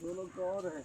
दो लोग तो और है।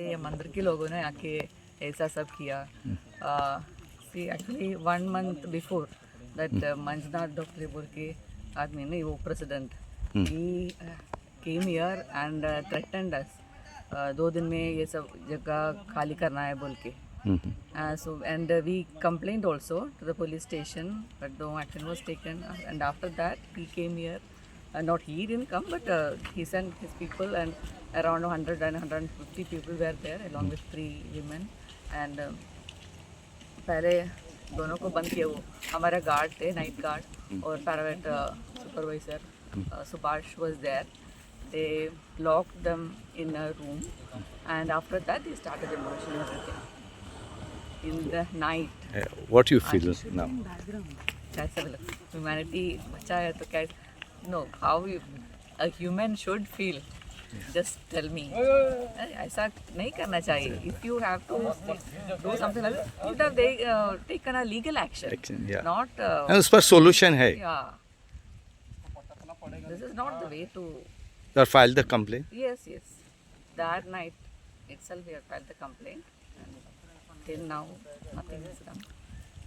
ये मंदिर के लोगों ने आके ऐसा सब किया। See actually 1 month before that Manjunath doctor बोल के आदमी नहीं वो president he came here and threatened us 2 दिन में ये सब जगह खाली करना है बोल के। So and we complained also to the police station, but no action was taken. And after that, he came here. Not he didn't come, but he sent his people, and around 100 and 150 people were there, along with 3 women. And पहले दोनों को बंद KIA वो हमारा guard थे Knight guard और paravet supervisor Subhash was there. They locked them in a room, and after that they started demolition everything. In the night. What you feel now? कैसा लगा ह्यूमैनिटी बचा है तो क्या no how a human should feel just tell me ऐसा नहीं करना चाहिए if you have to do something like that have they taken a legal action Yeah. Not उस पर solution है. या this is not the way to You filed the complaint. yes that night itself we have filed the complaint and till now nothing is done.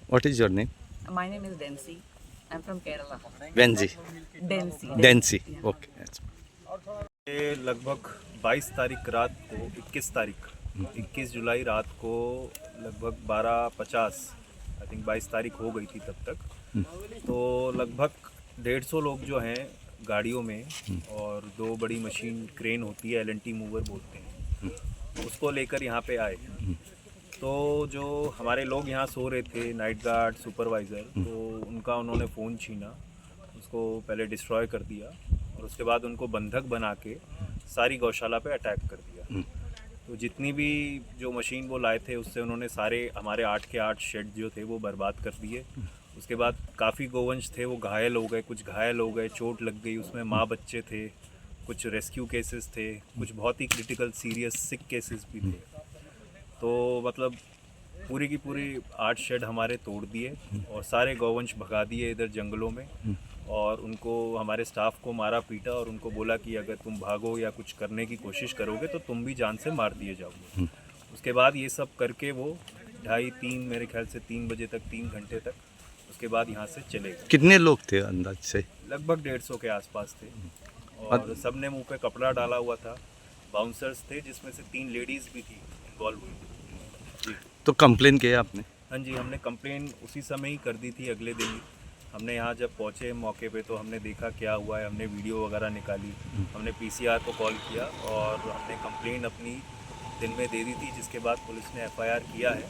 What is your name? My name is Densi. I'm from Kerala. Venzi. Densi. Densi. Yeah. Okay. ये लगभग 22 तारीख रात को 21 जुलाई रात को लगभग 12:50 I think 22 तारीख हो गई थी तब तक। तो लगभग 150 लोग जो हैं गाड़ियों में और 2 बड़ी मशीन क्रेन होती है LNT मूवर बोलते हैं उसको लेकर यहाँ पे आए। तो जो हमारे लोग यहाँ सो रहे थे नाइट गार्ड सुपरवाइज़र तो उनका उन्होंने फ़ोन छीना उसको पहले डिस्ट्रॉय कर दिया और उसके बाद उनको बंधक बना के सारी गौशाला पे अटैक कर दिया। तो जितनी भी जो मशीन वो लाए थे उससे उन्होंने सारे हमारे 8 के 8 शेड जो थे वो बर्बाद कर दिए। उसके बाद काफ़ी गोवंश थे वो घायल हो गए, कुछ घायल हो गए, चोट लग गई, उसमें माँ बच्चे थे, कुछ रेस्क्यू केसेस थे, कुछ बहुत ही क्रिटिकल सीरियस सिक केसेस भी थे। तो मतलब पूरी की पूरी 8 शेड हमारे तोड़ दिए और सारे गौवंश भगा दिए इधर जंगलों में और उनको हमारे स्टाफ को मारा पीटा और उनको बोला कि अगर तुम भागो या कुछ करने की कोशिश करोगे तो तुम भी जान से मार दिए जाओगे। उसके बाद ये सब करके वो 2:30-3 मेरे ख्याल से 3 बजे तक 3 घंटे तक उसके बाद यहाँ से चले गए। कितने लोग थे अंदाज से? लगभग 150 के आसपास थे और सब ने मुँह पे कपड़ा डाला हुआ था। बाउंसर्स थे जिसमें से 3 लेडीज़ भी थी इन्वॉल्व हुई जी। तो कंप्लेन किया आपने? हाँ जी, हमने कंप्लेन उसी समय ही कर दी थी, अगले दिन ही। हमने यहाँ जब पहुँचे मौके पे तो हमने देखा क्या हुआ है, हमने वीडियो वगैरह निकाली, हमने PCR को कॉल किया और हमने कंप्लेन अपनी दिन में दे दी थी जिसके बाद पुलिस ने FIR किया है।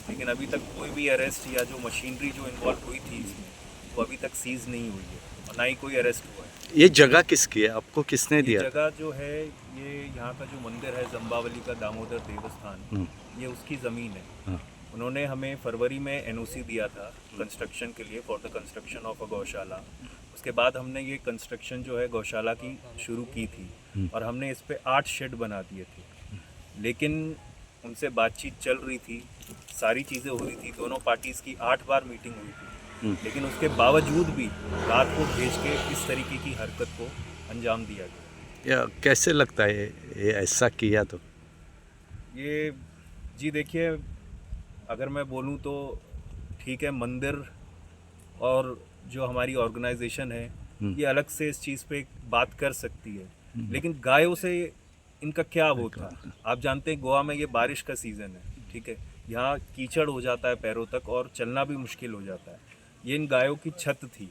लेकिन अभी तक कोई भी अरेस्ट या जो मशीनरी जो इन्वॉल्व हुई थी इसमें वो अभी तक सीज़ नहीं हुई है और ना ही कोई अरेस्ट हुआ है। ये जगह किसकी है? आपको किसने दिया? जगह जो है ये यहाँ का जो मंदिर है जम्बावली का दामोदर देवस्थान ये उसकी ज़मीन है। हाँ। उन्होंने हमें फरवरी में NOC दिया था कंस्ट्रक्शन के लिए for the construction of a गौशाला। उसके बाद हमने ये कंस्ट्रक्शन जो है गौशाला की शुरू की थी और हमने इस पे 8 शेड बना दिए थे। लेकिन उनसे बातचीत चल रही थी, सारी चीज़ें हो रही थी, दोनों पार्टीज़ की 8 बार मीटिंग हुई थी, लेकिन उसके बावजूद भी रात को भेज के इस तरीके की हरकत को अंजाम दिया गया। या कैसे लगता है ये ऐसा किया तो? ये जी देखिए, अगर मैं बोलूँ तो ठीक है, मंदिर और जो हमारी ऑर्गेनाइजेशन है ये अलग से इस चीज़ पे बात कर सकती है, लेकिन गायों से इनका क्या वो था? आप जानते हैं गोवा में ये बारिश का सीज़न है, ठीक है, यहाँ कीचड़ हो जाता है पैरों तक और चलना भी मुश्किल हो जाता है। ये इन गायों की छत थी,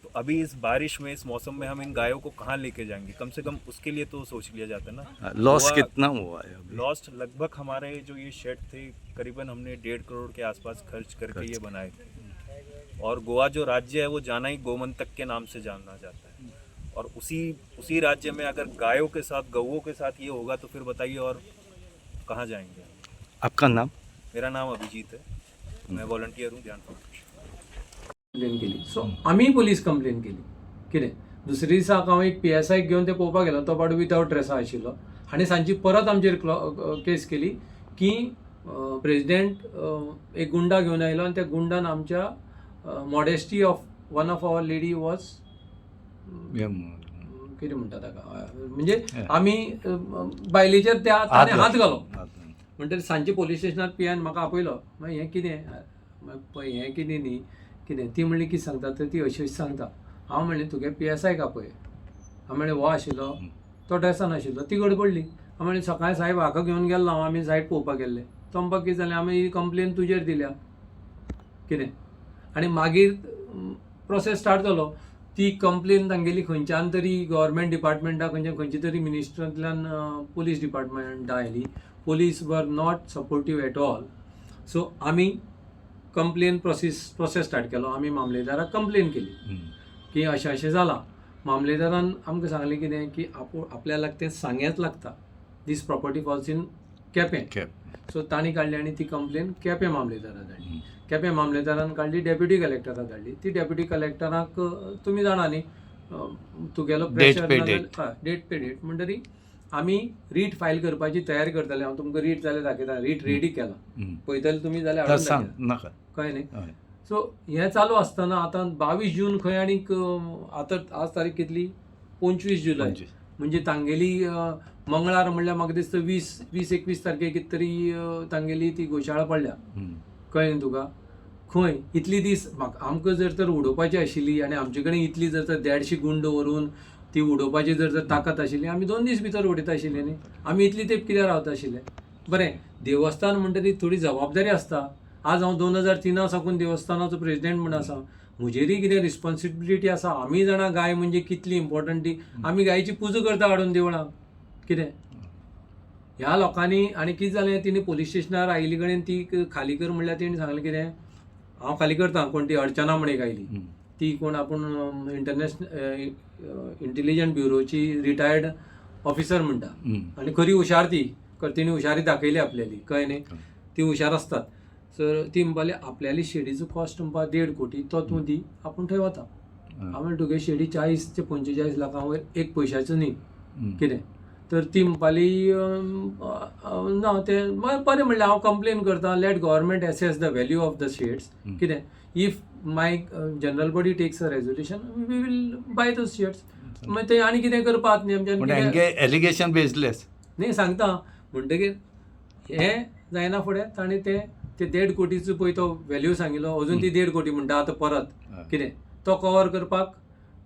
तो अभी इस बारिश में, इस मौसम में हम इन गायों को कहाँ लेके जाएंगे? कम से कम उसके लिए तो सोच लिया जाता है ना। लॉस गोवा- कितना हुआ है अभी? लॉस्ट लगभग हमारे जो ये शेड थे करीबन हमने 1.5 करोड़ के आसपास खर्च करके ये बनाए थे। और गोवा जो राज्य है वो जाना ही गोमंतक के नाम से जाना जाता है, और उसी राज्य में अगर गायों के साथ, गऊओं के साथ ये होगा तो फिर बताइए और कहाँ जाएंगे? आपका नाम? मेरा नाम अभिजीत है, मैं वॉलंटियर हूँ ध्यान फाउंडेशन। कंप्लेन केली. सो आम्ही पोलीस कंप्लेन केली. कितें दुसरे दिसा हांव एक PSI घेवन ते पळोवपाक गेलो, तो बाबडो विथआउट ड्रेसा आशिल्लो. हाणें सांजची परत आमचेर केस केली की प्रेसिडेंट एक गुंडा घेवन आयलो आनी त्या गुंडान आमच्या modesty of one of our lady was कितें म्हणटा ताका, म्हणजे आमी बायलेचेर त्या ताणें हात घालो. म्हणटकीर सांजचे पोलीस स्टेशनार PIन म्हाका आपयलो. मागीर हें कितें, हें कितें न्ही कितें, ती म्हणली कितें सांगता तर ती अशी सांगता. हांव म्हणलें तुगे PSI का पळय. हांव म्हणलें हो आशिल्लो, तो ड्रेसान आशिल्लो. ती गडबडली. हांव म्हणलें सकाळीं साहेब हाका घेवन गेल्लो हांव, आमी सायट पळोवपाक गेल्ले. तो म्हणपाक कितें जालें, आमी कंप्लेन तुजेर दिल्या कितें. आनी मागीर प्रोसेस स्टार्ट जालो. ती कंप्लेन तांगेली खंयच्यान तरी गव्हर्मेंट डिपार्टमेंटा खंयची तरी मिनिस्ट्रांतल्यान पुलीस डिपार्टमेंटा आयली. Police were not supportive at all. So आमी कंप्लेन प्रोसेस स्टार्ट केलो. आमी मामलेदाराक कंप्लेन केली की अशें जालां. मामलेदारान आमकां सांगलें कितें की आपल्याक तें सांगेंच लागता. This property falls in Quepem. So तांणी काडली आनी ती कंप्लेन केपें मामलेदाराक धाडली. केपें मामलेदारान काडली, डेप्युटी कलेक्टराक धाडली. ती डेप्युटी कलेक्टराक तुमी जाणा न्ही, तुगेलो प्रेशर डेट पे डेट म्हणटरी आमी रीट फायल करपाची तयारी करताले. हांव तुमकां रीट जाल्यार दाखयता. रीट रेडी केला. पळयतले तुमी जाल्यार हाडून दाखयता. कळ्ळें न्ही. सो हें चालू आसतना आतां 22 जून खंय आनीक आतां आज तारीख कितली, 25 जुलय. म्हणजे तांगेली मंगळार म्हणल्यार म्हाका दिसता 20-21 तारखेक कितें तरी तांगेली ती गोशाळा पडल्या. कळ्ळें न्ही तुका. खंय इतली दीस आमकां जर तर उडोवपाची आशिल्ली आनी आमचे कडेन इतली जर तर 150 गुंड व्हरून ती उडोवपाची जर तर ताकद आशिल्ली, आमी 2 दीस भितर उडयता आशिल्ले न्ही. आमी इतली तेंप कित्याक रावता आशिल्ले. बरें, देवस्थान म्हणटरी थोडी जबाबदारी आसता. आज हांव 2003 साकून देवस्थानाचो प्रेसिडेंट म्हूण आसा. म्हजेरय कितें रिस्पॉन्सिबिलिटी आसा. आमी जाणा गाय म्हणजे कितली इम्पॉर्टंट ती. आमी गायची पुजा करता हाडून देवळांत. कितें ह्या लोकांनी. आनी कितें जालें, तिणी पुलीस स्टेशनार आयिल्ली कडेन ती खाली कर म्हणल्यार तेणी सांगलें कितें, हांव खाली करता. कोण ती अर्चना म्हण एक आयली, ती कोण आपूण इंटेलिजंट ब्युरोची रिटायर्ड ऑफिसर म्हणटा. आनी खरी हुशार ती. तिणी हुशारी दाखयली आपल्याली. कळ्ळें न्ही. ती हुशार आसतात. सर ती म्हणपाली आपल्याली शेडीचो कॉस्ट म्हणपा 1.5 कोटी, तो तूं दी, आपूण थंय वता. हांव म्हणलें तुगे शेडी 40 ते 45 लाखां वयर एक पयशाचो न्ही. कितें तर ती म्हणपाली ना तें बरें. म्हणलें हांव कंप्लेन करता. Let government assess the value of the sheds. कितें if my general body takes a resolution we will buy those sheds. मागीर ते आनी कितें करपाक न्ही आमच्यान. एलिगेशन बेसलेस न्ही सांगता. म्हणटकीर हें जायना फुडें ताणें ते 1.5 कोटीचो पळय तो व्हॅल्यू सांगिल्लो. अजून ती 1.5 कोटी म्हणटा आतां परत. कितें तो कवर करपाक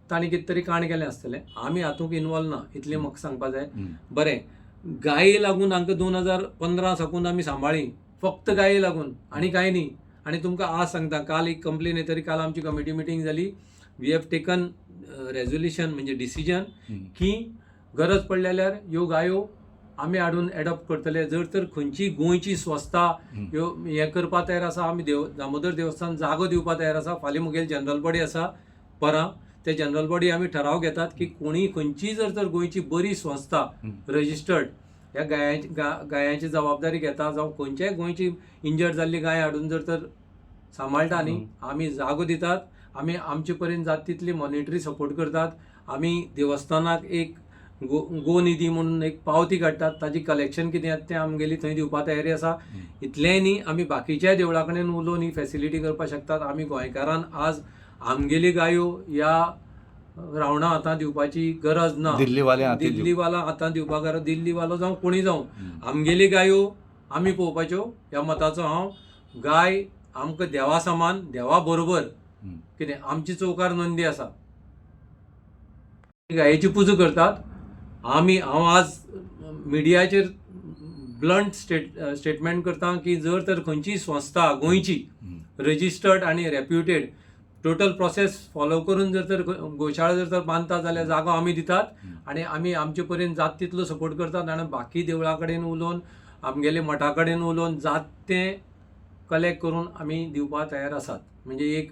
ताणें कितें तरी काण केलें आसतलें. आमी हातूंत इनवॉल्व ना, इतलें म्हाका सांगपा जाय. बरें, गाये लागून हांकां 2015 साकून आमी सांबाळ्ळी, फक्त गाये लागून, आनी कांय न्ही. आनी तुमकां आज सांगता, काल एक कंप्लेन येतरी काल आमची कमिटी मिटींग जाली. वी हॅव टेकन रेजोल्युशन म्हणजे डिसिजन की गरज पडलेल्यार ह्यो गायो आमी हाडून एडॉप्ट करतले. जर तर खंयची गोंयची स्वस्था ह्यो हें करपा तयार आसा, आमी दामोदर देवस्थान जागो दिवपा तयार आसा. फाल्यां मुगेल जनरल बॉडी आसा परां. ते जनरल बॉडी आमी ठराव घेतात की कोणी खंयची जर तर गोंयची बरी संस्था रजिस्टर्ड ह्या गायांची जबाबदारी घेता, जावं खंयच्याय गोंयची इंजर्ड जाल्ली गाय हाडून जर तर सांबाळटा न्ही, आमी जागो दितात. आमी आमचे पर्यंत जाता तितली मॉनिटरी सपोर्ट करतात. आमी देवस्थानाक एक गोनिधी म्हणून एक पावती काडटात. ताजी कलेक्शन कितें आसा तें आमगेली थंय दिवपा तयारी आसा. इतलेंय न्ही, आमी बाकीच्या देवळा कडेन उलोवन ही फॅसिलिटी करपाक शकतात. आमी गोंयकारान आज आमगेली गायो ह्या रावणा हातांत दिवपाची गरज ना. दिल्लीवाल्या हातीन दिवप. दिल्लीवाला हातांत दिवपाक गरज, दिल्लीवालो जावं कोणी जावं, आमगेली गायो आमी पळोवपाच्यो ह्या मताचो हांव. गाय आमकां देवा समान, देवा बरोबर कितें आमची चौकार नंदी आसा, गायेची पुजा करतात. हांव आज मिडियाचेर ब्लंट स्टेटमेंट करता की जर तर खंयचीय संस्था गोंयची रजिस्टर्ड आनी रेप्युटेड टोटल प्रोसेस फॉलो करून जर तर गोशाळा जर तर बांदतात जाल्यार जागो आमी दितात आनी आमी आमचे पर्यंत जाता तितलो सपोर्ट करतात. आनी बाकी देवळा कडेन उलोवन, आमगेले मठा कडेन उलोवन जाता तें कलेक्ट करून आमी दिवपाक तयार आसात. म्हणजे एक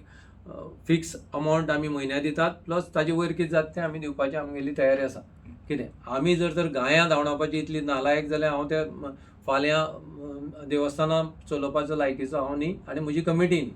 फिक्स अमावंट आमी म्हयन्या दितात, प्लस ताजे वयर कितें जाता तें आमी दिवपाची आमगेली तयारी आसा. कितें आमी जर तर गायां धांवडावपाची इतली नालायक जाल्यार हांव त्या फाल्यां देवस्थानां चलोवपाचो लायकीचो हांव न्ही आनी म्हजी कमिटी न्ही.